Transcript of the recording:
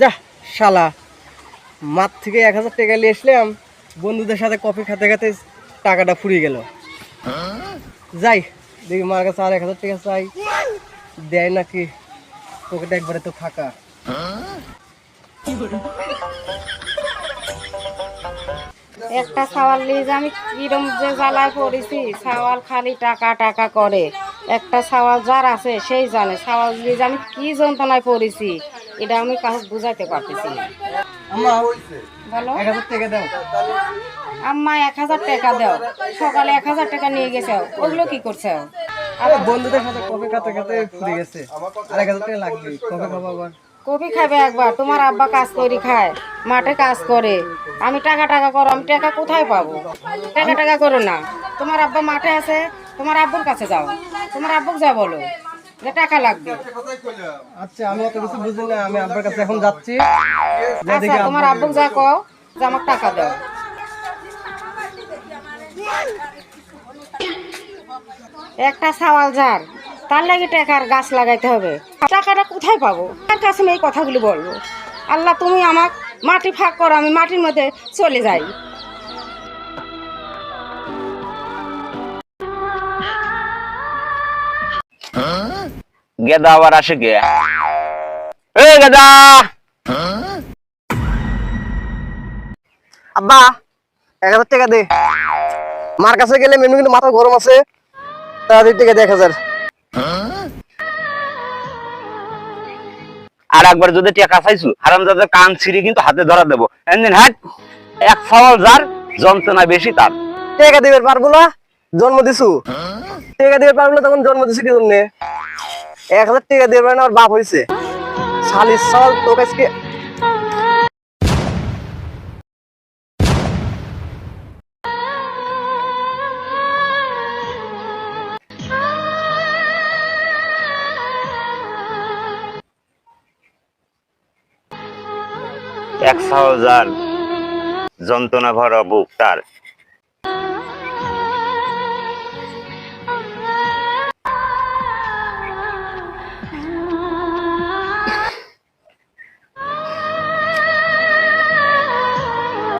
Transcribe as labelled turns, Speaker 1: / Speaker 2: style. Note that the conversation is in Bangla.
Speaker 1: যা শালা, মাঠ থেকে 1000 টাকা নিয়ে আসলাম, বন্ধুদের সাথে কফি খেতে খেতে টাকাটা ফুরিয়ে গেল। যাই দেখি মার কাছে আর 1000 টাকা চাই, দেয় নাকি। পকেটে একবারে তো ফাঁকা।
Speaker 2: একটা সাওয়াল নিয়ে যে আমি কিরম যে জ্বালায় পড়েছি, সাওয়াল খালি টাকা টাকা করে। একটা সাওয়াল যার আছে সেই জানে সাওয়াল নিয়ে যে আমি কি যন্ত্রণায় পড়েছি, এটা আমি কাউকে বুঝাইতে পারতেছি না।
Speaker 1: আম্মা,
Speaker 2: বলো
Speaker 1: 1000 টাকা দাও।
Speaker 2: আম্মা 1000 টাকা দাও, সকালে 1000 টাকা নিয়ে গেছে, ওগুলো কি করছে?
Speaker 1: আরে বন্ধুদের সাথে কফি খেতে খেতে ফুরিয়ে গেছে, আর 1000 টাকা লাগবে। কফি খাবো আবার।
Speaker 2: কফি খাবে একবার, তোমার আব্বা কাজ করে খায়, মাঠে কাজ করে। আমি টাকা টাকা করো, আমি টাকা কোথায় পাবো? টাকা টাকা করো না, তোমার আব্বা মাঠে আছে, তোমার আব্বুর কাছে যাও, তোমার আব্বুকে যা বলো যে টাকা লাগবে।
Speaker 1: আচ্ছা, আমি অত কিছু বুঝি না, আমি আব্বার কাছে এখন যাচ্ছি। যা
Speaker 2: আচ্ছা,
Speaker 1: দেখি
Speaker 2: তোমার আব্বুকে যা কও যে আমাকে টাকা দাও। একটা সাওয়াল যার, তার লাগে টাকার গাছ লাগাইতে হবে। টাকাটা কোথায় পাবো? তার কাছে আমি এই কথাগুলো বলবো? আল্লাহ, তুমি আমাকে মাটি ফাঁক করো, আমি মাটির মধ্যে চলে যাই।
Speaker 3: গেদা আবার আসে কে? এ গেদা,
Speaker 1: আব্বা 1000 টাকা দে। মার কাছে গেলে মেনু কিন্তু মাথা গরম আছে, তাড়াতাড়ি টাকা দে 1000।
Speaker 3: আর একবার যদি টাকা চাইছু হারামজাদার কান ছিঁড়ে কিন্তু হাতে ধরা দেবো। এমদিন হাট, এক সওয়াল যার, যন্ত্রণা বেশি তার।
Speaker 1: টাকা দিবে পারবো না, জন্ম দিছু। টাকা দিবে পারবো না, তখন জন্ম দিছু কি জন্য? 1000 টাকা দিবে না, ওর বাপ হইছে শালি সাল। তো আজকে
Speaker 3: এক সওয়াল যার, যন্ত্রণা ভরা বুক তার।